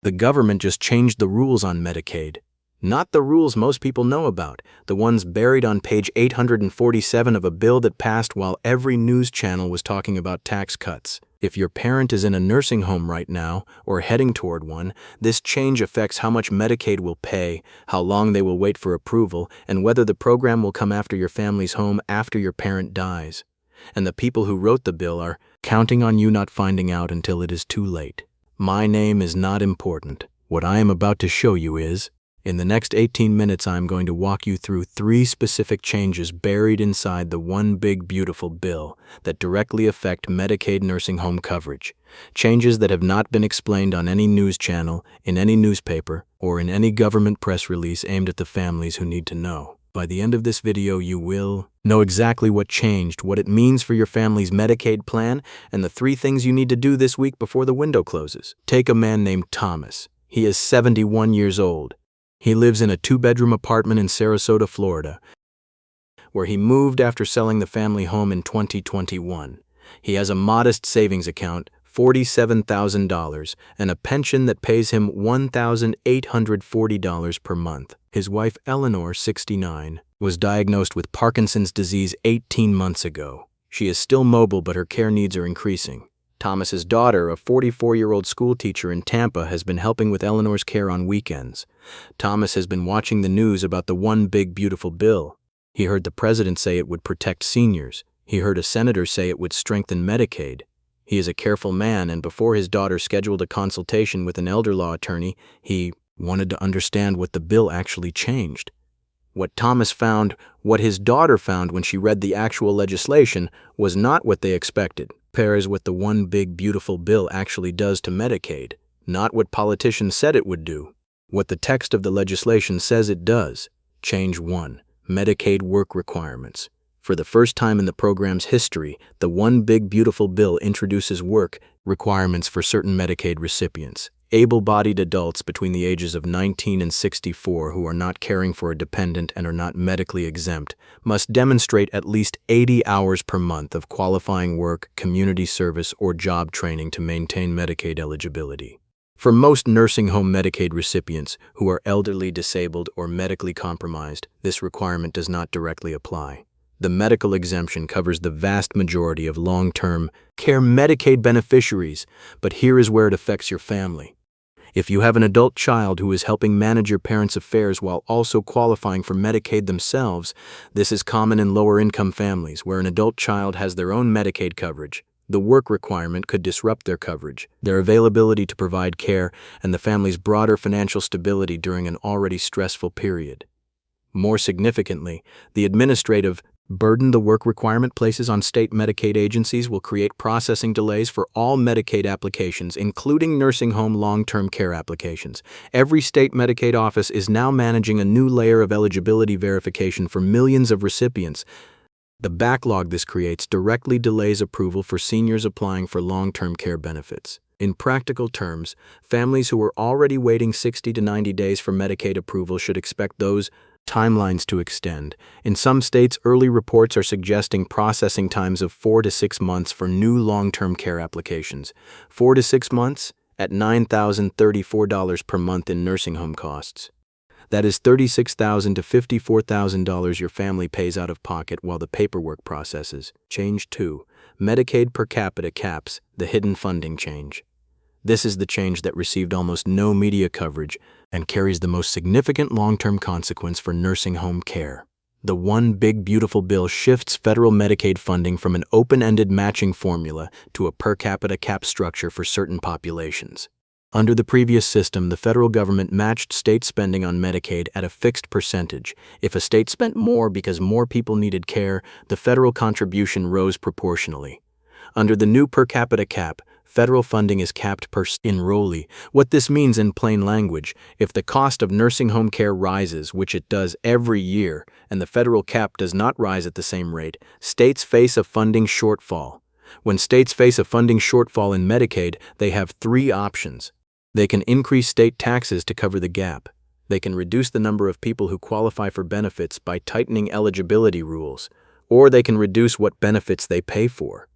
The government just changed the rules on Medicaid. Not the rules most people know about, the ones buried on page 847 of a bill that passed while every news channel was talking about tax cuts. If your parent is in a nursing home right now, or heading toward one, this change affects how much Medicaid will pay, how long they will wait for approval, and whether the program will come after your family's home after your parent dies. And the people who wrote the bill are counting on you not finding out until it is too late. My name is not important. What I am about to show you is, in the next 18 minutes, I am going to walk you through 3 specific changes buried inside the one big beautiful bill that directly affect Medicaid nursing home coverage. Changes that have not been explained on any news channel, in any newspaper, or in any government press release aimed at the families who need to know. By the end of this video, you will know exactly what changed, what it means for your family's Medicaid plan, and the 3 things you need to do this week before the window closes. Take a man named Thomas. He is 71 years old. He lives in a 2-bedroom apartment in Sarasota, Florida, where he moved after selling the family home in 2021. He has a modest savings account, $47,000, and a pension that pays him $1,840 per month. His wife, Eleanor, 69, was diagnosed with Parkinson's disease 18 months ago. She is still mobile, but her care needs are increasing. Thomas's daughter, a 44-year-old school teacher in Tampa, has been helping with Eleanor's care on weekends. Thomas has been watching the news about the one big beautiful bill. He heard the president say it would protect seniors. He heard a senator say it would strengthen Medicaid. He is a careful man, and before his daughter scheduled a consultation with an elder law attorney, he wanted to understand what the bill actually changed. What Thomas found, what his daughter found when she read the actual legislation, was not what they expected. Pairs what the one big beautiful bill actually does to Medicaid, not what politicians said it would do. What the text of the legislation says it does. Change 1. Medicaid work requirements. For the first time in the program's history, the one big beautiful bill introduces work requirements for certain Medicaid recipients. Able-bodied adults between the ages of 19 and 64 who are not caring for a dependent and are not medically exempt must demonstrate at least 80 hours per month of qualifying work, community service, or job training to maintain Medicaid eligibility. For most nursing home Medicaid recipients who are elderly, disabled, or medically compromised, this requirement does not directly apply. The medical exemption covers the vast majority of long-term care Medicaid beneficiaries, but here is where it affects your family. If you have an adult child who is helping manage your parents' affairs while also qualifying for Medicaid themselves, this is common in lower-income families where an adult child has their own Medicaid coverage. The work requirement could disrupt their coverage, their availability to provide care, and the family's broader financial stability during an already stressful period. More significantly, the administrative burden the work requirement places on state Medicaid agencies will create processing delays for all Medicaid applications, including nursing home long-term care applications. Every state Medicaid office is now managing a new layer of eligibility verification for millions of recipients. The backlog this creates directly delays approval for seniors applying for long-term care benefits. In practical terms, families who are already waiting 60 to 90 days for Medicaid approval should expect those timelines to extend. In some states, early reports are suggesting processing times of 4 to 6 months for new long-term care applications. 4 to 6 months at $9,034 per month in nursing home costs. That is $36,000 to $54,000 your family pays out of pocket while the paperwork processes. Change 2. Medicaid per capita caps, the hidden funding change. This is the change that received almost no media coverage and carries the most significant long-term consequence for nursing home care. The one big beautiful bill shifts federal Medicaid funding from an open-ended matching formula to a per capita cap structure for certain populations. Under the previous system, the federal government matched state spending on Medicaid at a fixed percentage. If a state spent more because more people needed care, the federal contribution rose proportionally. Under the new per capita cap, federal funding is capped per enrollee. What this means in plain language, if the cost of nursing home care rises, which it does every year, and the federal cap does not rise at the same rate, states face a funding shortfall. When states face a funding shortfall in Medicaid, they have 3 options. They can increase state taxes to cover the gap. They can reduce the number of people who qualify for benefits by tightening eligibility rules, or they can reduce what benefits they pay for.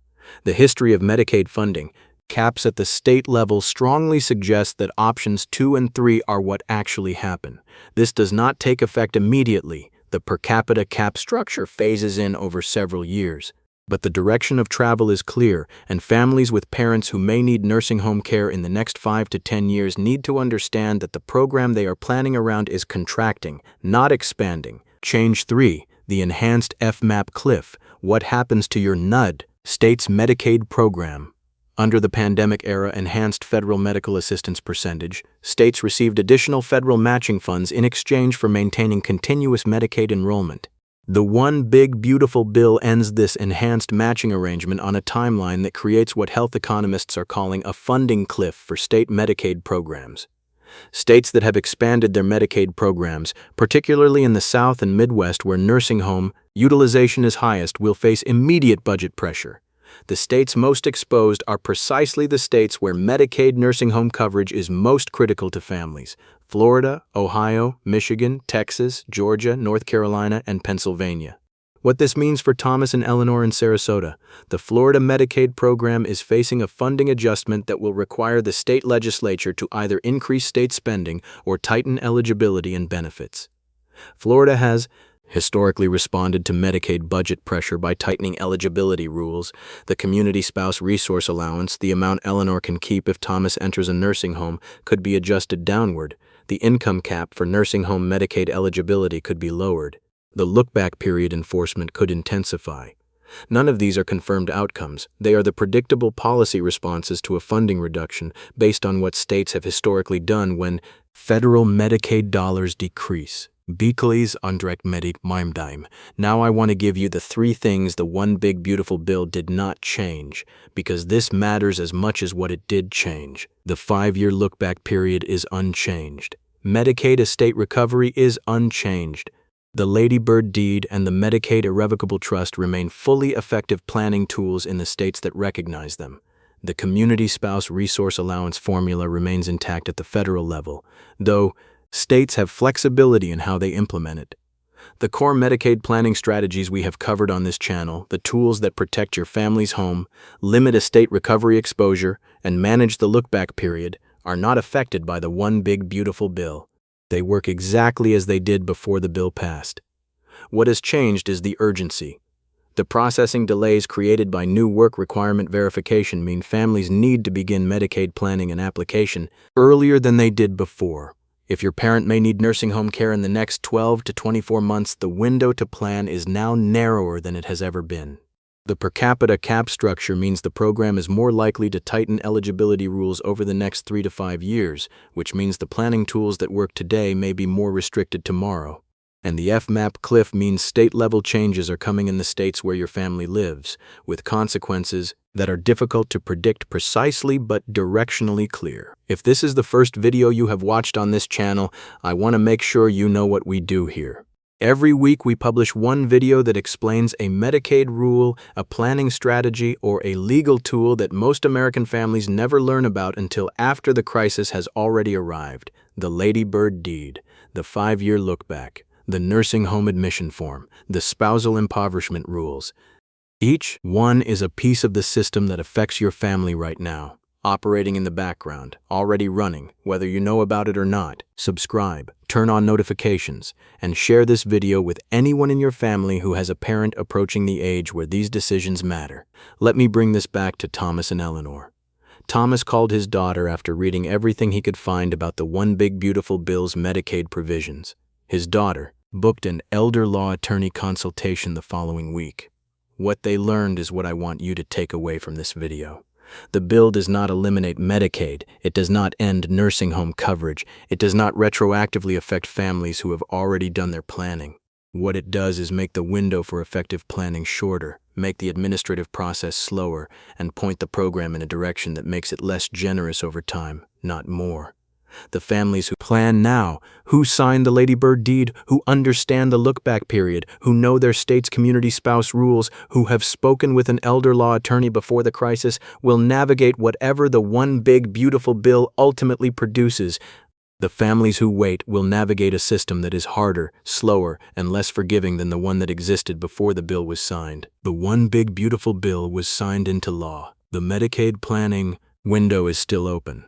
The history of Medicaid funding, Caps at the state level strongly suggest that options 2 and 3 are what actually happen. This does not take effect immediately. The per capita cap structure phases in over several years. But the direction of travel is clear, and families with parents who may need nursing home care in the next 5 to 10 years need to understand that the program they are planning around is contracting, not expanding. Change 3, the enhanced FMAP cliff. What happens to your NUD, state's Medicaid program? Under the pandemic era enhanced federal medical assistance percentage, states received additional federal matching funds in exchange for maintaining continuous Medicaid enrollment. The One Big Beautiful Bill ends this enhanced matching arrangement on a timeline that creates what health economists are calling a funding cliff for state Medicaid programs. States that have expanded their Medicaid programs, particularly in the South and Midwest where nursing home utilization is highest, will face immediate budget pressure. The states most exposed are precisely the states where Medicaid nursing home coverage is most critical to families: Florida, Ohio, Michigan, Texas, Georgia, North Carolina, and Pennsylvania. What this means for Thomas and Eleanor in Sarasota: the Florida Medicaid program is facing a funding adjustment that will require the state legislature to either increase state spending or tighten eligibility and benefits. Florida has historically responded to Medicaid budget pressure by tightening eligibility rules. The Community Spouse Resource Allowance, the amount Eleanor can keep if Thomas enters a nursing home, could be adjusted downward. The income cap for nursing home Medicaid eligibility could be lowered. The look-back period enforcement could intensify. None of these are confirmed outcomes. They are the predictable policy responses to a funding reduction based on what states have historically done when federal Medicaid dollars decrease. Beakley's Undirect Medi Mimedime. Now I want to give you the 3 things the One Big Beautiful Bill did not change, because this matters as much as what it did change. The 5-year look-back period is unchanged. Medicaid estate recovery is unchanged. The Lady Bird Deed and the Medicaid Irrevocable Trust remain fully effective planning tools in the states that recognize them. The Community Spouse Resource Allowance formula remains intact at the federal level, though states have flexibility in how they implement it. The core Medicaid planning strategies we have covered on this channel, the tools that protect your family's home, limit estate recovery exposure, and manage the look-back period, are not affected by the One Big Beautiful Bill. They work exactly as they did before the bill passed. What has changed is the urgency. The processing delays created by new work requirement verification mean families need to begin Medicaid planning and application earlier than they did before. If your parent may need nursing home care in the next 12 to 24 months, the window to plan is now narrower than it has ever been. The per capita cap structure means the program is more likely to tighten eligibility rules over the next 3 to 5 years, which means the planning tools that work today may be more restricted tomorrow. And the FMAP cliff means state-level changes are coming in the states where your family lives, with consequences that are difficult to predict precisely but directionally clear. If this is the first video you have watched on this channel, I want to make sure you know what we do here. Every week we publish one video that explains a Medicaid rule, a planning strategy, or a legal tool that most American families never learn about until after the crisis has already arrived: the Lady Bird Deed, the 5-year look-back, the nursing home admission form, the spousal impoverishment rules. Each one is a piece of the system that affects your family right now, operating in the background, already running, whether you know about it or not. Subscribe, turn on notifications, and share this video with anyone in your family who has a parent approaching the age where these decisions matter. Let me bring this back to Thomas and Eleanor. Thomas called his daughter after reading everything he could find about the One Big Beautiful Bill's Medicaid provisions. His daughter booked an elder law attorney consultation the following week. What they learned is what I want you to take away from this video. The bill does not eliminate Medicaid, it does not end nursing home coverage, it does not retroactively affect families who have already done their planning. What it does is make the window for effective planning shorter, make the administrative process slower, and point the program in a direction that makes it less generous over time, not more. The families who plan now, who signed the Lady Bird Deed, who understand the look-back period, who know their state's community spouse rules, who have spoken with an elder law attorney before the crisis, will navigate whatever the One Big Beautiful Bill ultimately produces. The families who wait will navigate a system that is harder, slower, and less forgiving than the one that existed before the bill was signed. The One Big Beautiful Bill was signed into law. The Medicaid planning Window is still open.